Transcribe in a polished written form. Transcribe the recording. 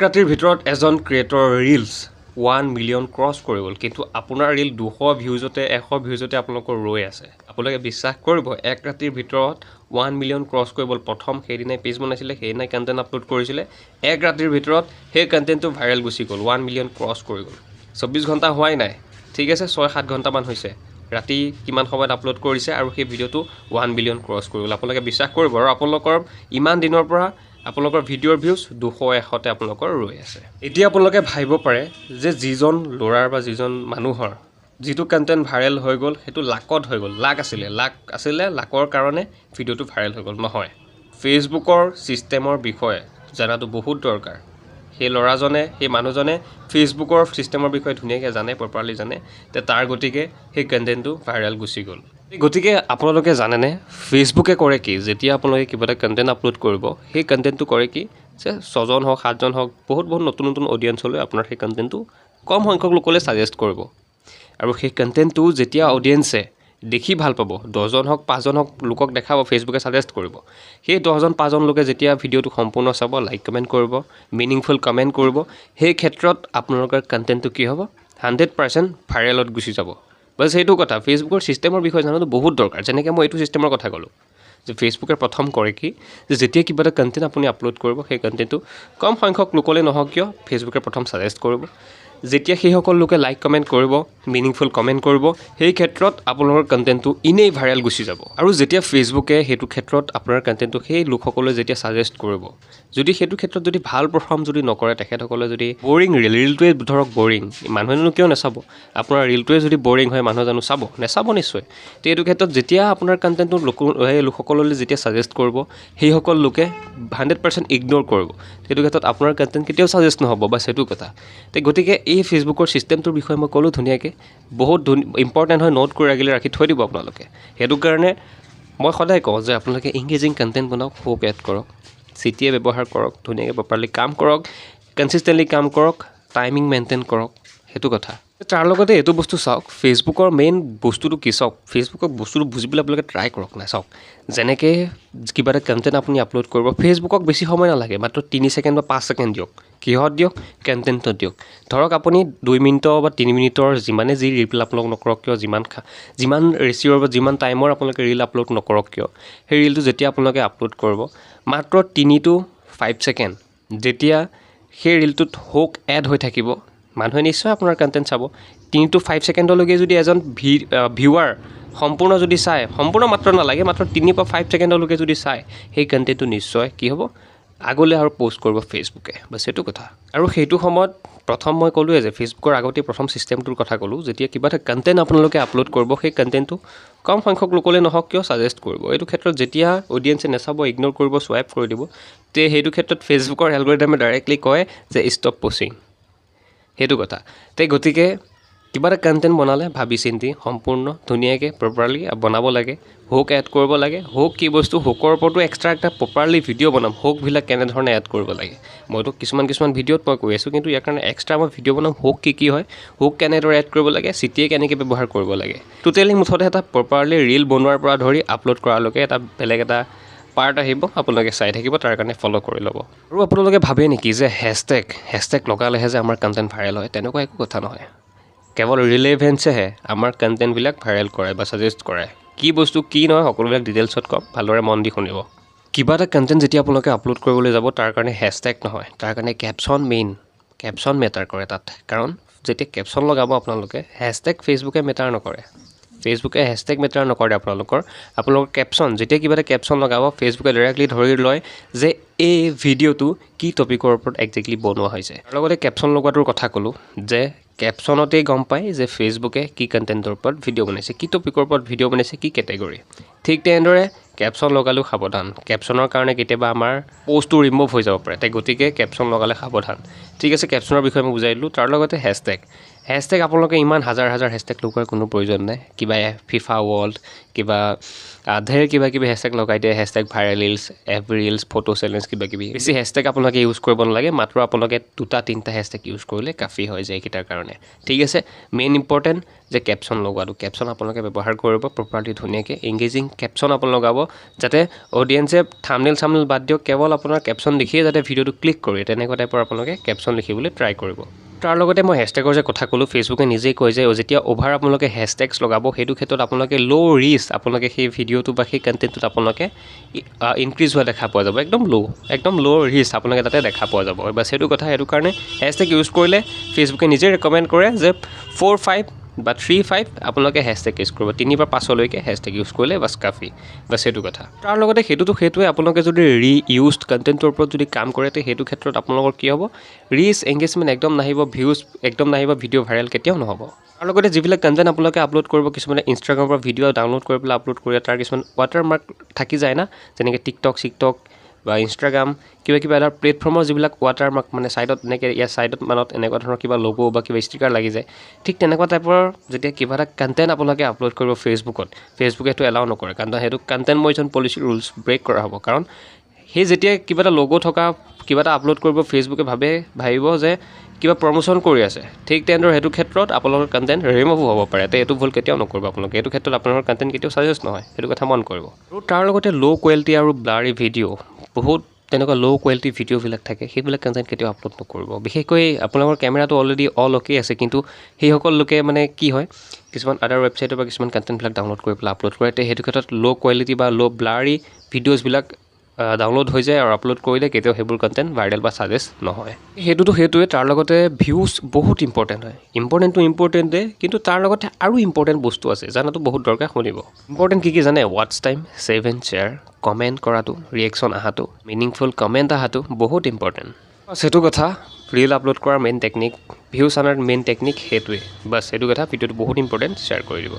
ৰাতিৰ ভিতৰত এজন ক্ৰিয়েটৰ ৰিলছ 1 মিলিয়ন ক্ৰছ কৰি গ'ল, কিন্তু আপোনাৰ ৰিল 200 ভিউজতে 100 ভিউজতে আপোনালোকৰ ৰৈ আছে। আপোনালোকে বিশ্বাস কৰিব, এক ৰাতিৰ ভিতৰত 1 মিলিয়ন ক্ৰছ কৰি গ'ল। প্ৰথম সেইদিনাই পেজ বনাইছিলে, সেইদিনাই কণ্টেণ্ট আপলোড কৰিছিলে, এক ৰাতিৰ ভিতৰত সেই কণ্টেণ্টটো ভাইৰেল গুচি গ'ল, 1 মিলিয়ন ক্ৰছ কৰি গ'ল। 24 ঘণ্টা হোৱাই নাই, ঠিক আছে, 6-7 ঘণ্টামান হৈছে। ৰাতি কিমান সময়ত আপলোড কৰিছে আৰু সেই ভিডিঅ'টো 1 মিলিয়ন ক্ৰছ কৰি গ'ল। আপোনালোকে বিশ্বাস কৰিব, আৰু আপোনালোকৰ ইমান দিনৰ পৰা আপোনালোকৰ ভিডিঅ'ৰ ভিউজ 200-100তে আপোনালোকৰ ৰৈ আছে। এতিয়া আপোনালোকে ভাবিব পাৰে যে যিজন ল'ৰাৰ বা যিজন মানুহৰ যিটো কণ্টেণ্ট ভাইৰেল হৈ গ'ল সেইটো লাকত হৈ গ'ল, লাক আছিলে, লাকৰ কাৰণে ভিডিঅ'টো ভাইৰেল হৈ গ'ল। নহয়, ফেচবুকৰ ছিষ্টেমৰ বিষয়ে জনাটো বহুত দৰকাৰ। সেই ল'ৰাজনে, সেই মানুহজনে ফেচবুকৰ ছিষ্টেমৰ বিষয়ে ধুনীয়াকৈ জানে, প্ৰপাৰলি জানে, তে তাৰ গতিকে সেই কণ্টেণ্টটো ভাইৰেল গুচি গ'ল। গতিকে আপোনালোকে জানেনে ফেচবুকে কৰে কি? যেতিয়া আপোনালোকে কিবা এটা কণ্টেণ্ট আপলোড কৰিব, সেই কণ্টেণ্টটো কৰে কি যে 6জন হওক 7জন হওক বহুত নতুন অডিয়েঞ্চলৈ আপোনাৰ সেই কণ্টেণ্টটো কম সংখ্যক লোকলৈ ছাজেষ্ট কৰিব। আৰু সেই কণ্টেণ্টটো যেতিয়া অডিয়েঞ্চে দেখি ভাল পাব, 10জন হওক 5জন হওক লোকক দেখাব, ফেচবুকে ছাজেষ্ট কৰিব। সেই 10জন-5জন লোকে যেতিয়া ভিডিঅ'টো সম্পূৰ্ণ চাব, লাইক কমেণ্ট কৰিব, মিনিংফুল কমেণ্ট কৰিব, সেই ক্ষেত্ৰত আপোনালোকৰ কণ্টেণ্টটো কি হ'ব? 100% ভাইৰেলত গুচি যাব। বাছ সেইটো কথা, ফেচবুকৰ ছিষ্টেমৰ বিষয়ে জনাটো বহুত দৰকাৰ। যেনেকৈ মই এইটো ছিষ্টেমৰ কথা ক'লোঁ যে ফেচবুকে প্ৰথম কৰে কি, যে যেতিয়া কিবা এটা কণ্টেণ্ট আপুনি আপলোড কৰিব, সেই কণ্টেণ্টটো কম সংখ্যক লোকলৈ নহওক কিয় ফেচবুকে প্ৰথম ছাজেষ্ট কৰিব। যেতিয়া সেইসকল লোকে লাইক কমেণ্ট কৰিব, মিনিংফুল কমেণ্ট কৰিব, সেই ক্ষেত্ৰত আপোনালোকৰ কণ্টেণ্টটো এনেই ভাইৰেল গুচি যাব। আৰু যেতিয়া ফেচবুকে সেইটো ক্ষেত্ৰত আপোনাৰ কণ্টেণ্টটো সেই লোকসকলে যেতিয়া ছাজেষ্ট কৰিব, যদি সেইটো ক্ষেত্ৰত যদি ভাল পাৰফৰ্ম যদি নকৰে, তেখেতসকলে যদি বৰিং ৰিলটোৱে ধৰক বৰিং, মানুহেনো কিয় নাচাব? আপোনাৰ ৰিলটোৱে যদি বৰিং হয়, মানুহে জানো চাব? নেচাব নিশ্চয়। তো এইটো ক্ষেত্ৰত যেতিয়া আপোনাৰ কণ্টেণ্টটো সেই লোকসকললৈ যেতিয়া ছাজেষ্ট কৰিব, সেইসকল লোকে 100% ইগন'ৰ কৰিব। সেইটো ক্ষেত্ৰত আপোনাৰ কণ্টেণ্ট কেতিয়াও ছাজেষ্ট নহ'ব, বা সেইটো কথা। তো গতিকে এই ফেচবুকৰ ছিষ্টেমটোৰ বিষয়ে মই ক'লোঁ ধুনীয়াকৈ, বহুত ইম্পৰ্টেণ্ট হয়, নোট কৰি ৰাখি থৈ দিব আপোনালোকে। সেইটো কাৰণে মই সদায় কওঁ যে আপোনালোকে এংগেজিং কণ্টেণ্ট বনাওক, হুক এড কৰক, চিটিয়ে ব্যৱহাৰ কৰক, ধুনীয়াকৈ প্ৰপাৰলি কাম কৰক, কনচিষ্টেণ্টলি কাম কৰক, টাইমিং মেইনটেইন কৰক, সেইটো কথা। তাৰ লগতে এইটো বস্তু চাওক, ফেচবুকৰ মেইন বস্তুটো কি চাওক, ফেচবুকৰ বস্তুটো বুজিবলৈ আপোনালোকে ট্ৰাই কৰক না। চাওক, যেনেকৈ কিবা এটা কণ্টেণ্ট আপুনি আপলোড কৰিব, ফেচবুকক বেছি সময় নালাগে, মাত্ৰ 3 ছেকেণ্ড বা 5 ছেকেণ্ড দিয়ক। কিহত দিয়ক? কণ্টেণ্টত দিয়ক। ধৰক আপুনি 2 মিনিটৰ বা 3 মিনিটৰ যিমানে যি ৰিল আপলোড নকৰক কিয়, যিমান ৰেচিঅ'ৰ বা যিমান টাইমৰ আপোনালোকে ৰিল আপলোড নকৰক কিয়, সেই ৰিলটো যেতিয়া আপোনালোকে আপলোড কৰিব, মাত্ৰ 3 to 5 ছেকেণ্ড যেতিয়া সেই ৰিলটোত হুক এড হৈ থাকিব, মানুহে নিশ্চয় আপোনাৰ কণ্টেণ্ট চাব। 3 to 5 ছেকেণ্ডলৈকে যদি এজন ভিউৱাৰ সম্পূৰ্ণ যদি চায়, সম্পূৰ্ণ মাত্ৰ নালাগে, মাত্ৰ 3 বা 5 ছেকেণ্ডলৈকে যদি চায়, সেই কণ্টেণ্টটো নিশ্চয় কি হ'ব? আগলৈ আৰু প'ষ্ট কৰিব ফেচবুকে, বাছ সেইটো কথা। আৰু সেইটো সময়ত প্ৰথম মই ক'লোৱে যে ফেচবুকৰ আগতে প্ৰথম ছিষ্টেমটোৰ কথা ক'লোঁ, যেতিয়া কিবা এটা কণ্টেণ্ট আপোনালোকে আপলোড কৰিব, সেই কণ্টেণ্টটো কম সংখ্যক লোকলৈ নহওক কিয় ছাজেষ্ট কৰিব। এইটো ক্ষেত্ৰত যেতিয়া অডিয়েঞ্চে নাচাব, ইগন'ৰ কৰিব, চুৱাইপ কৰি দিব, তে সেইটো ক্ষেত্ৰত ফেচবুকৰ এলগৰিদমে ডাইৰেক্টলি কয় যে ষ্টপ প'ষ্টিং, সেইটো কথা। তে গতিকে কিবা এটা কণ্টেণ্ট বনালে ভাবি চিন্তি সম্পূৰ্ণ ধুনীয়াকৈ প্ৰপাৰলি বনাব লাগে, হুক এড কৰিব লাগে। হুক কি বস্তু, হুকৰ ওপৰতো এক্সট্ৰা এটা প্ৰপাৰলি ভিডিঅ' বনাম, হুকবিলাক কেনেধৰণে এড কৰিব লাগে। মইতো কিছুমান ভিডিঅ'ত মই কৈ আছোঁ, কিন্তু ইয়াৰ কাৰণে এক্সট্ৰা মই ভিডিঅ' বনাম, হুক কি হয়, হুক কেনেদৰে এড কৰিব লাগে, চিটিয়ে কেনেকৈ ব্যৱহাৰ কৰিব লাগে। টোটেলি মুঠতে এটা প্ৰপাৰলি ৰিল বনোৱাৰ পৰা ধৰি আপলোড কৰালৈকে এটা বেলেগ এটা পাৰ্ট আহিব, আপোনালোকে চাই থাকিব, তাৰ কাৰণে ফ'ল' কৰি ল'ব। আৰু আপোনালোকে ভাবে নেকি যে হেছটেগ লগালেহে যে আমাৰ কণ্টেণ্ট ভাইৰেল হয়? তেনেকুৱা একো কথা নহয়। কেৱল ৰিলেভেঞ্চেহে আমাৰ কণ্টেণ্টবিলাক ভাইৰেল কৰে বা ছাজেষ্ট কৰে। কি বস্তু কি নহয় সকলোবিলাক ডিটেইলছত ক'ম, ভালদৰে মন দি শুনিব। কিবা এটা কণ্টেণ্ট যেতিয়া আপোনালোকে আপলোড কৰিবলৈ যাব, তাৰ কাৰণে হেছটেগ নহয়, তাৰ কাৰণে কেপশ্যন মেটাৰ কৰে তাত। কাৰণ যেতিয়া কেপশ্যন লগাব আপোনালোকে, হেছটেগ ফেচবুকে মেটাৰ নকৰে, ফেচবুকে হেছটেগ মেটাৰ নকৰে আপোনালোকৰ কেপশ্যন। যেতিয়া কিবা এটা কেপশ্যন লগাব, ফেচবুকে ডাইৰেক্টলি ধৰি লয় যে এই ভিডিঅ'টো কি টপিকৰ ওপৰত একজেক্টলি বনোৱা হৈছে। তাৰ লগতে কেপশ্যন লগোৱাটোৰ কথা ক'লোঁ যে কেপশ্যনতেই গম পায় যে ফেচবুকে কি কণ্টেণ্টৰ ওপৰত ভিডিঅ' বনাইছে, কি টপিকৰ ওপৰত ভিডিঅ' বনাইছে, কি কেটেগৰী। ঠিক তেনেদৰে কেপশ্যন লগালেও সাৱধান, কেপশ্যনৰ কাৰণে কেতিয়াবা আমাৰ প'ষ্টটো ৰিমুভ হৈ যাব পাৰে, তাই গতিকে কেপশ্যন লগালে সাৱধান। ঠিক আছে, কেপশ্যনৰ বিষয়ে মই বুজাই দিলোঁ। তাৰ লগতে হেছটেগ আপোনালোকে ইমান হাজাৰ হেছটেগ লগোৱাৰ কোনো প্ৰয়োজন নাই। কিবা ফিফা ৱৰ্ল্ড, কিবা ঢেৰ কিবা হেছটেগ লগাই দিয়ে, hashtag viral reels, every reels, photo challenge, কিবাকিবি। বেছি হেছটেগ আপোনালোকে ইউজ কৰিব নালাগে, মাত্ৰ আপোনালোকে 2-3টা হেছটেগ ইউজ কৰিলে কাফি হৈ যায় এইকেইটাৰ কাৰণে। ঠিক আছে, মেইন ইম্পৰ্টেণ্ট যে কেপশ্যন লগোৱাটো, কেপশ্যন আপোনালোকে ব্যৱহাৰ কৰিব প্ৰপাৰলি ধুনীয়াকৈ, এংগেজিং কেপশ্যন আপোনালোকে লগাব, যাতে অডিয়েন্সে থাম্বনেইল বাদ দিয়ক কেৱল আপোনাৰ কেপশ্যন লিখিয়ে যাতে ভিডিঅ'টো ক্লিক কৰে তেনেকুৱা টাইপৰ আপোনালোকে কেপশ্যন লিখিবলৈ ট্ৰাই কৰিব তাৰ লগতে মই হেছটেগৰ যে কথা ক'লোঁ ফেচবুকে নিজেই কয় যে যেতিয়া অভাৰ আপোনালোকে হেছটেগছ লগাব সেইটো ক্ষেত্ৰত আপোনালোকে ল' ৰিস্ক আপোনালোকে সেই ভিডিঅ'টো বা সেই কণ্টেণ্টটোত আপোনালোকে ইনক্ৰিজ হোৱা দেখা পোৱা যাব একদম ল' ৰিস্ক আপোনালোকে তাতে দেখা পোৱা যাব বা সেইটো কথা সেইটো কাৰণে হেছটেগ ইউজ কৰিলে ফেচবুকে নিজে ৰেকমেণ্ড কৰে যে 4-5 বা 3-5 আপোনালোকে হেছটেগ ইউজ কৰিব 3 বা 5লৈকে হেছটেগ ইউজ কৰিলে বাছ কাফি বাছ সেইটো কথা তাৰ লগতে সেইটোৱে আপোনালোকে যদি ৰিইউজড কণ্টেণ্টৰ ওপৰত যদি কাম কৰে তে সেইটো ক্ষেত্ৰত আপোনালোকৰ কি হ'ব ৰিচ এংগেজমেণ্ট একদম নাহিব ভিউজ একদম নাহিব ভিডিঅ' ভাইৰেল কেতিয়াও নহ'ব তাৰ লগতে যিবিলাক কণ্টেণ্ট আপোনালোকে আপলোড কৰিব কিছুমানে ইনষ্টাগ্ৰামৰ পৰা ভিডিঅ' ডাউনলোড কৰি পেলাই আপলোড কৰে তাৰ কিছুমান ৱাটাৰমাৰ্ক থাকি যায় না যেনেকৈ টিকটক বা ইনষ্টাগ্ৰাম কিবা এটা প্লেটফৰ্মৰ যিবিলাক ৱাটাৰমাৰ্ক মানে ছাইডত এনেকৈ ইয়াৰ ছাইডত মানত এনেকুৱা ধৰণৰ কিবা লোগো বা কিবা ষ্টিকাৰ লাগি যায় ঠিক তেনেকুৱা টাইপৰ যেতিয়া কিবা এটা কণ্টেণ্ট আপোনালোকে আপলোড কৰিব ফেচবুকে সেইটো এলাউ নকৰে কাৰণ সেইটো content monitoring policy rules break কৰা হ'ব কাৰণ সেই যেতিয়া কিবা এটা লোগো থকা কিবা এটা আপলোড কৰিব ফেচবুকে ভাবিব যে কিবা প্ৰমোশ্যন কৰি আছে ঠিক তেনেদৰে সেইটো ক্ষেত্ৰত আপোনালোকৰ কণ্টেণ্ট ৰিমুভ হ'ব পাৰে এইটো ভুল কেতিয়াও নকৰিব আপোনালোকে এইটো ক্ষেত্ৰত আপোনালোকৰ কণ্টেণ্ট কেতিয়াও ছাজেষ্ট নহয় সেইটো কথা মন কৰিব আৰু তাৰ লগতে ল' কোৱালিটি আৰু ব্লাৰি ভিডিঅ' বহুত তেনেকুৱা ল' কোৱালিটি ভিডিঅ'বিলাক থাকে সেইবিলাক কণ্টেণ্ট কেতিয়াও আপলোড নকৰিব বিশেষকৈ আপোনালোকৰ কেমেৰাটো অলৰেডি অল অ'কে আছে কিন্তু সেইসকল লোকে মানে কি হয় কিছুমান আদাৰ ৱেবছাইটৰ পৰা কিছুমান কণ্টেণ্টবিলাক ডাউনলোড কৰি পেলাই আপলোড কৰে সেইটো ক্ষেত্ৰত ল' কোৱালিটি বা ল' ব্লাৰি ভিডিঅ'ছবিলাক ডাউনলোড হৈ যায় আৰু আপলোড কৰিলে কেতিয়াও সেইবোৰ কণ্টেণ্ট ভাইৰেল বা ছাজেষ্ট নহয় সেইটোৱে তাৰ লগতে ভিউজ বহুত ইম্পৰ্টেণ্ট হয় ইম্পৰ্টেণ্টে কিন্তু তাৰ লগতে আৰু ইম্পৰ্টেণ্ট বস্তু আছে জানাটো বহুত দৰকাৰ শুনিব ইম্পৰ্টেণ্ট কি জানে ৱাটছ time save and share comment কৰাটো ৰিয়েকশ্যন অহাটো মিনিংফুল কমেণ্ট অহাটো বহুত ইম্পৰ্টেণ্ট সেইটো কথা ৰিল আপলোড কৰাৰ মেইন টেকনিক ভিউজ অনাৰ মেইন টেকনিক সেইটোৱে বাছ সেইটো কথা ভিডিঅ'টো বহুত ইম্পৰ্টেণ্ট শ্বেয়াৰ কৰি দিব